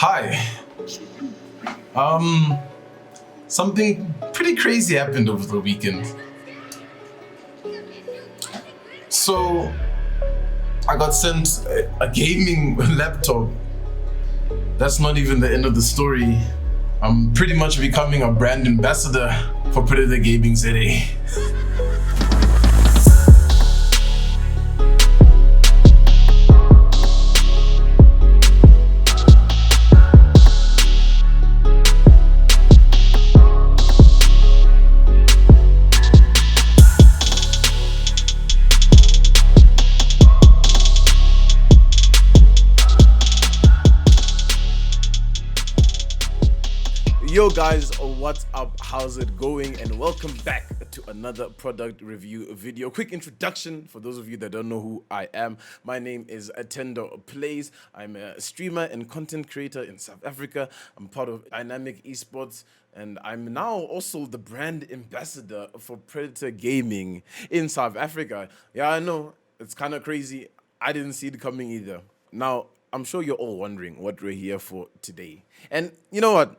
Hi. Um, Something pretty crazy happened over the weekend. So I got sent a gaming laptop. That's not even the end of the story. I'm pretty much becoming a brand ambassador for Predator Gaming ZA. Yo guys, what's up? How's it going? And welcome back to another product review video. Quick introduction for those of you that don't know who I am. My name is ThendoPlays. I'm a streamer and content creator in South Africa. I'm part of Dynamic Esports, and I'm now also the brand ambassador for Predator Gaming in South Africa. Yeah, I know, it's kind of crazy. I didn't see it coming either. Now, I'm sure you're all wondering what we're here for today. And you know what?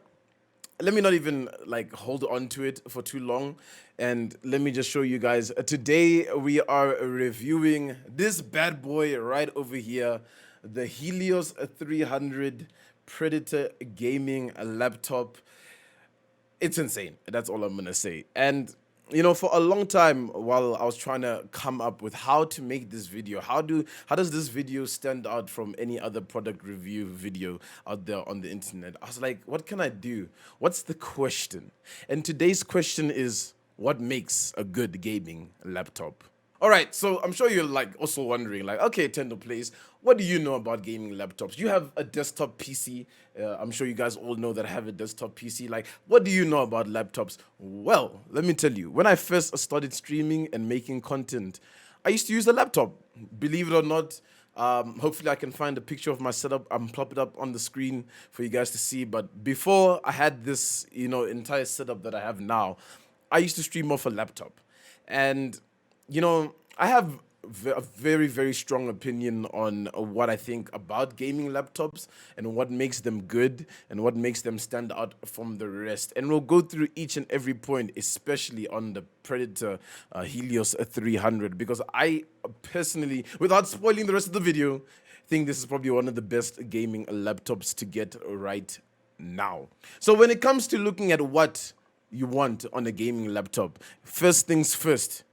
Let me not even like hold on to it for too long, and let me just show you guys. Today we are reviewing this bad boy right over here, the Helios 300 Predator gaming laptop. It's insane. That's all I'm gonna say. And you know, for a long time, while I was trying to come up with how to make this video, how does this video stand out from any other product review video out there on the internet? I was like, what can I do? What's the question? And today's question is, what makes a good gaming laptop? All right, so I'm sure you're like also wondering, like, okay, ThendoPlays, what do you know about gaming laptops? You have a desktop PC. I'm sure you guys all know that I have a desktop PC. Like, what do you know about laptops? Well, let me tell you, when I first started streaming and making content, I used to use a laptop. Believe it or not, hopefully I can find a picture of my setup. I'm plop it up on the screen for you guys to see. But before I had this, entire setup that I have now, I used to stream off a laptop, and I have a very, very strong opinion on what I think about gaming laptops and what makes them good and what makes them stand out from the rest. And we'll go through each and every point, especially on the Predator Helios 300, because I personally, without spoiling the rest of the video, think this is probably one of the best gaming laptops to get right now. So when it comes to looking at what you want on a gaming laptop, first things first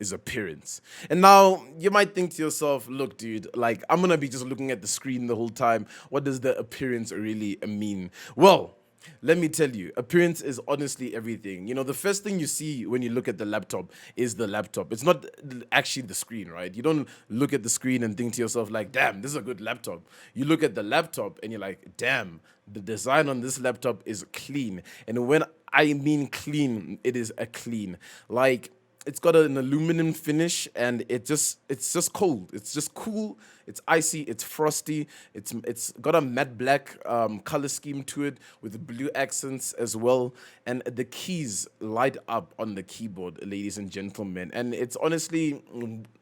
is appearance. And now you might think to yourself, look, dude, like I'm gonna be just looking at the screen the whole time. What does the appearance really mean? Well, let me tell you, appearance is honestly everything. You know, the first thing you see when you look at the laptop is the laptop. It's not actually the screen, right? You don't look at the screen and think to yourself, like, damn, this is a good laptop. You look at the laptop and you're like, damn, the design on this laptop is clean. And when I mean clean, it is a clean. Like, it's got an aluminum finish, and it's just cold. It's just cool. It's icy. It's frosty. It's got a matte black color scheme to it with blue accents as well, and the keys light up on the keyboard, ladies and gentlemen. And it's honestly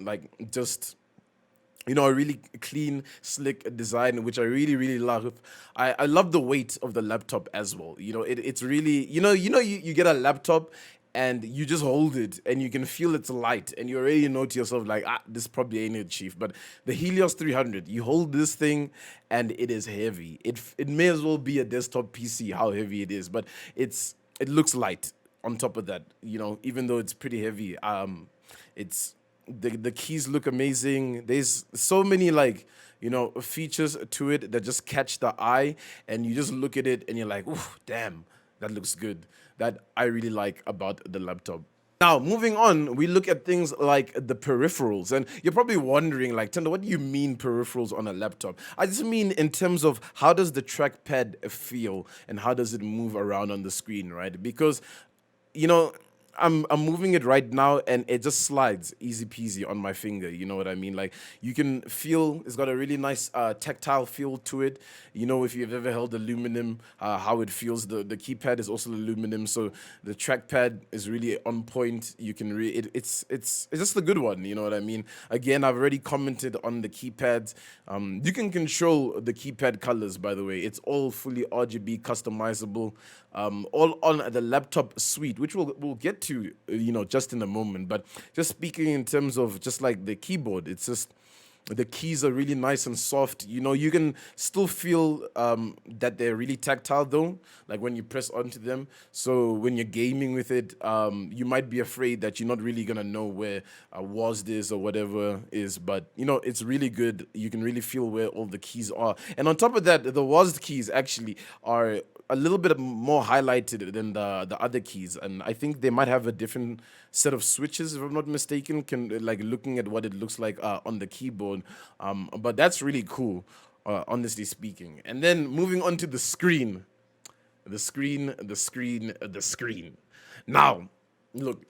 like just a really clean, slick design, which I really, really love. I love the weight of the laptop as well. It's really, you get a laptop and you just hold it and you can feel it's light and you already know to yourself, like, this probably ain't it, chief. But the Helios 300, you hold this thing and it is heavy. It may as well be a desktop PC, how heavy it is, but it looks light on top of that, even though it's pretty heavy. It's the keys look amazing. There's so many features to it that just catch the eye, and you just look at it and you're like, ooh, damn, that looks good. That I really like about the laptop. Now, moving on, we look at things like the peripherals. And you're probably wondering, like, Tendo, what do you mean peripherals on a laptop? I just mean in terms of how does the trackpad feel and how does it move around on the screen, right? Because, you know, I'm moving it right now, and it just slides easy peasy on my finger. You know what I mean? Like, you can feel it's got a really nice tactile feel to it. You know, if you've ever held aluminum, how it feels. The keypad is also aluminum, so the trackpad is really on point. You can it's just a good one. You know what I mean? Again, I've already commented on the keypads. You can control the keypad colors, by the way. It's all fully RGB customizable, all on the laptop suite, which we'll get to, just in a moment. But just speaking in terms of just like the keyboard, it's just the keys are really nice and soft. You know, you can still feel that they're really tactile though, like when you press onto them. So when you're gaming with it, you might be afraid that you're not really gonna know where was this or whatever is. But it's really good. You can really feel where all the keys are. And on top of that, the was keys actually are a little bit more highlighted than the other keys, and I think they might have a different set of switches, if I'm not mistaken. Can like looking at what it looks like on the keyboard, but that's really cool, honestly speaking. And then moving on to the screen, the screen. Now, look,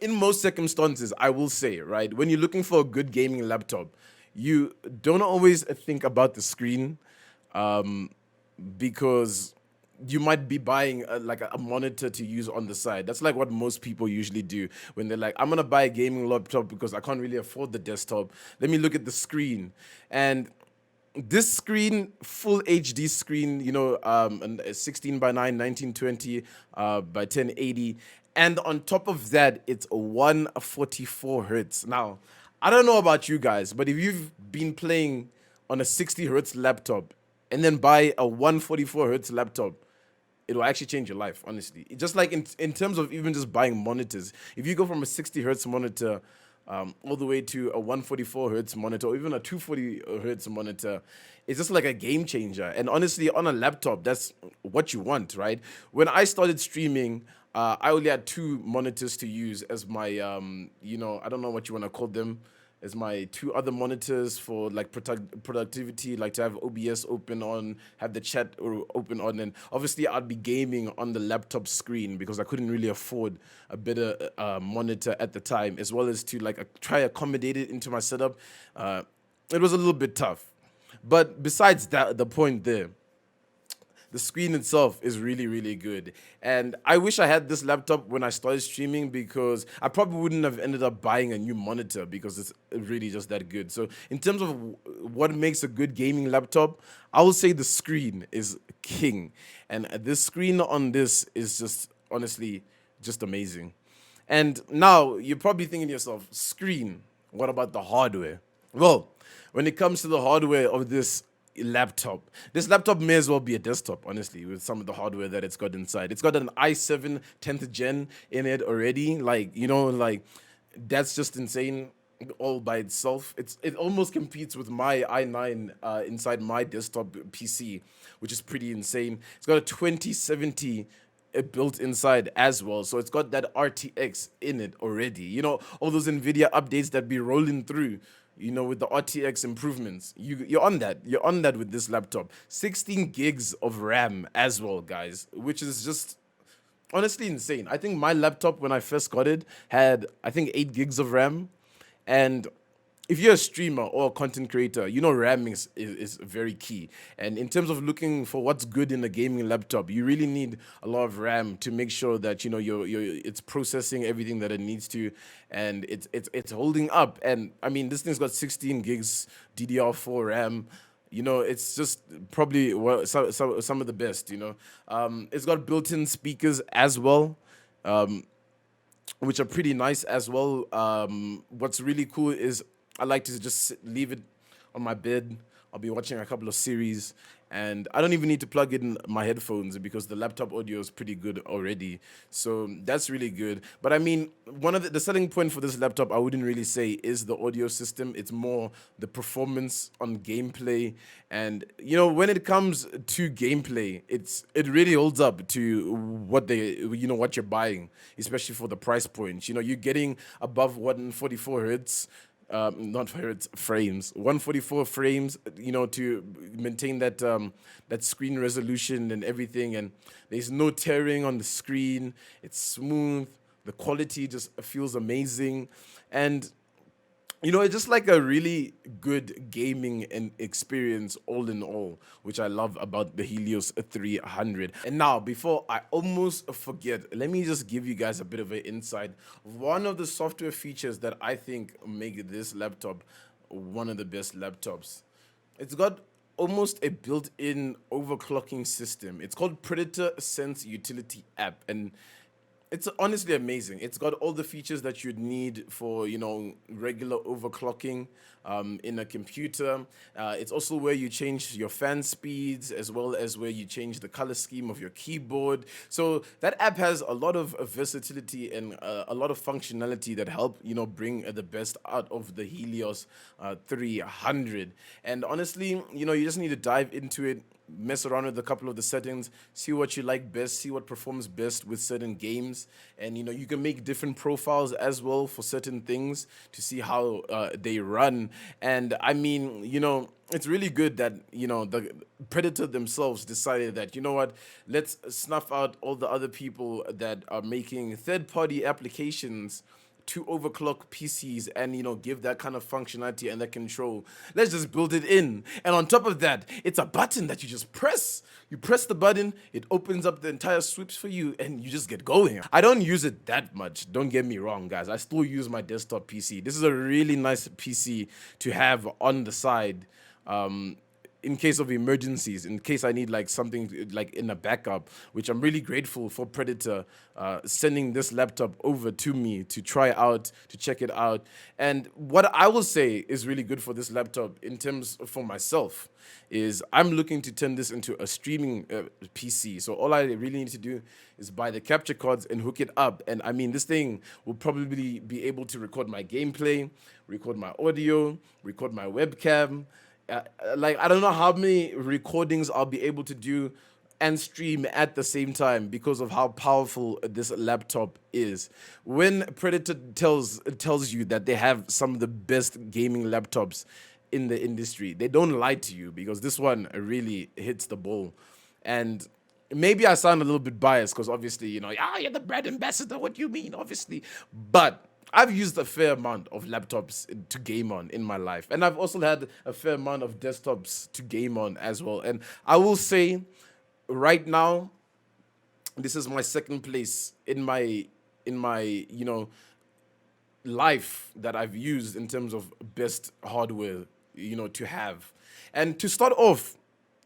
in most circumstances, I will say, right, when you're looking for a good gaming laptop, you don't always think about the screen, because you might be buying a monitor to use on the side. That's like what most people usually do when they're like, I'm gonna buy a gaming laptop because I can't really afford the desktop. Let me look at the screen. And this screen, full HD screen, and a 16 by 9, 1920 by 1080. And on top of that, it's a 144 hertz. Now, I don't know about you guys, but if you've been playing on a 60 hertz laptop and then buy a 144 hertz laptop, it will actually change your life, honestly. Just like in terms of even just buying monitors, if you go from a 60 hertz monitor all the way to a 144 hertz monitor, or even a 240 hertz monitor, it's just like a game changer. And honestly, on a laptop, that's what you want, right? When I started streaming, I only had two monitors to use as my, I don't know what you want to call them, as my two other monitors for like productivity, like to have OBS open on, have the chat or open on, and obviously I'd be gaming on the laptop screen because I couldn't really afford a better monitor at the time, as well as to like try accommodate it into my setup. It was a little bit tough, but besides that, the point there, the screen itself is really, really good. And I wish I had this laptop when I started streaming, because I probably wouldn't have ended up buying a new monitor because it's really just that good. So in terms of what makes a good gaming laptop, I would say the screen is king. And this screen on this is just honestly just amazing. And now you're probably thinking to yourself, screen, what about the hardware? Well, when it comes to the hardware of this laptop may as well be a desktop, honestly, with some of the hardware that it's got inside. It's got an i7 10th gen in it already. That's just insane all by itself. It almost competes with my i9 inside my desktop PC, which is pretty insane. It's got a 2070 built inside as well. So it's got that RTX in it already. All those NVIDIA updates that be rolling through, with the RTX improvements. You're on that. You're on that with this laptop. 16 gigs of RAM as well, guys, which is just honestly insane. I think my laptop, when I first got it, had, I think, 8 gigs of RAM. And if you're a streamer or a content creator, RAM is very key. And in terms of looking for what's good in a gaming laptop, you really need a lot of RAM to make sure that it's processing everything that it needs to, and it's holding up. And I mean, this thing's got 16 gigs DDR4 RAM. It's just probably some of the best. It's got built-in speakers as well, which are pretty nice as well. What's really cool is I like to just leave it on my bed. I'll be watching a couple of series, and I don't even need to plug in my headphones because the laptop audio is pretty good already. So that's really good. But I mean, one of the selling point for this laptop, I wouldn't really say is the audio system. It's more the performance on gameplay. And when it comes to gameplay, it really holds up to what what you're buying, especially for the price point. You're getting above 144 hertz. Not hertz, frames, 144 frames, to maintain that that screen resolution and everything. And there's no tearing on the screen. It's smooth. The quality just feels amazing, and it's just like a really good gaming and experience all in all, which I love about the Helios 300. And now, before I almost forget, let me just give you guys a bit of an insight. One of the software features that I think make this laptop one of the best laptops. It's got almost a built-in overclocking system. It's called Predator Sense Utility App, and it's honestly amazing. It's got all the features that you'd need for, regular overclocking in a computer. It's also where you change your fan speeds, as well as where you change the color scheme of your keyboard. So that app has a lot of versatility and a lot of functionality that help, bring the best out of the Helios 300. And honestly, you just need to dive into it, mess around with a couple of the settings, see what you like best, see what performs best with certain games, and you can make different profiles as well for certain things to see how they run. And I mean, it's really good that the Predator themselves decided that, let's snuff out all the other people that are making third-party applications to overclock PCs and give that kind of functionality and that control. Let's just build it in. And on top of that, it's a button that you just press. You press the button, it opens up the entire sweeps for you, and you just get going. I don't use it that much, don't get me wrong, guys. I still use my desktop PC. This is a really nice PC to have on the side. In case of emergencies, in case I need like something like in a backup, which I'm really grateful for Predator sending this laptop over to me to try out, to check it out. And what I will say is really good for this laptop in terms for myself is I'm looking to turn this into a streaming PC. So all I really need to do is buy the capture cards and hook it up. And I mean, this thing will probably be able to record my gameplay, record my audio, record my webcam. Like, I don't know how many recordings I'll be able to do and stream at the same time because of how powerful this laptop is. When Predator tells you that they have some of the best gaming laptops in the industry, they don't lie to you, because this one really hits the ball. And maybe I sound a little bit biased because obviously, you're the brand ambassador. What do you mean? Obviously. But I've used a fair amount of laptops to game on in my life. And I've also had a fair amount of desktops to game on as well. And I will say right now, this is my second place in my life that I've used in terms of best hardware, to have. And to start off,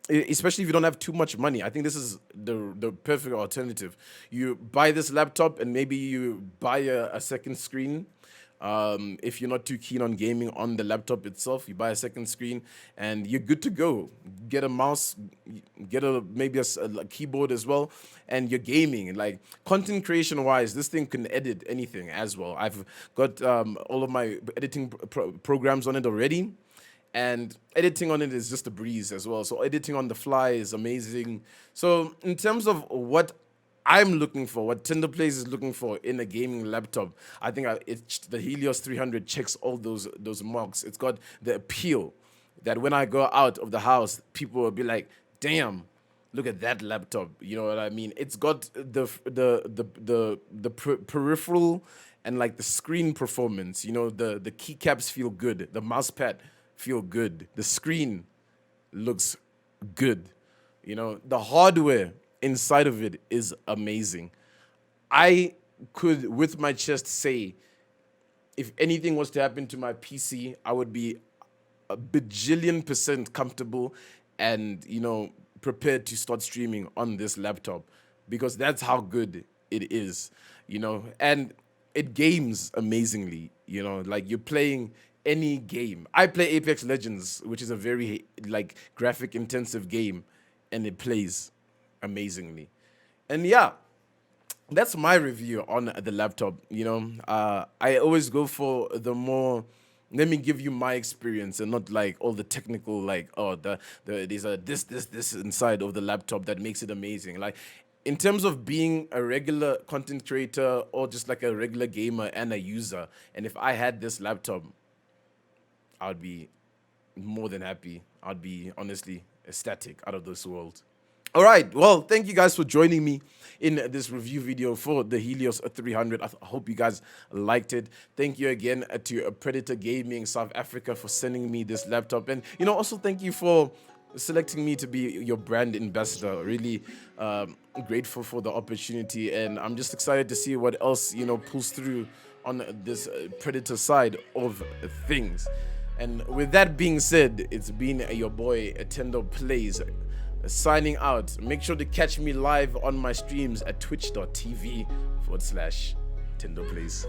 especially if you don't have too much money, I think this is the perfect alternative. You buy this laptop and maybe you buy a second screen. If you're not too keen on gaming on the laptop itself, you buy a second screen and you're good to go. Get a mouse, get maybe a keyboard as well, and you're gaming. Like, content creation wise, this thing can edit anything as well. I've got all of my editing programs on it already. And editing on it is just a breeze as well. So editing on the fly is amazing. So in terms of what I'm looking for, what ThendoPlays is looking for in a gaming laptop, I think the Helios 300 checks all those marks. It's got the appeal that when I go out of the house, people will be like, "Damn, look at that laptop." You know what I mean? It's got the peripheral and like the screen performance. The keycaps feel good. The mouse pad feel good. The screen looks good. The hardware inside of it is amazing. I could, with my chest, say if anything was to happen to my PC, I would be a bajillion% comfortable and, prepared to start streaming on this laptop, because that's how good it is, and it games amazingly, like you're playing any game. I play Apex Legends, which is a very like graphic intensive game, and it plays amazingly. And yeah, that's my review on the laptop. I always go for the more, let me give you my experience and not like all the technical, like, oh, there's a this inside of the laptop that makes it amazing. Like, in terms of being a regular content creator or just like a regular gamer and a user, and if I had this laptop, I'd be more than happy. I'd be honestly ecstatic, out of this world. All right. Well, thank you guys for joining me in this review video for the Helios 300. I hope you guys liked it. Thank you again to Predator Gaming South Africa for sending me this laptop. And, also thank you for selecting me to be your brand ambassador. Really grateful for the opportunity. And I'm just excited to see what else, pulls through on this Predator side of things. And with that being said, it's been your boy ThendoPlays signing out. Make sure to catch me live on my streams at twitch.tv/ThendoPlays.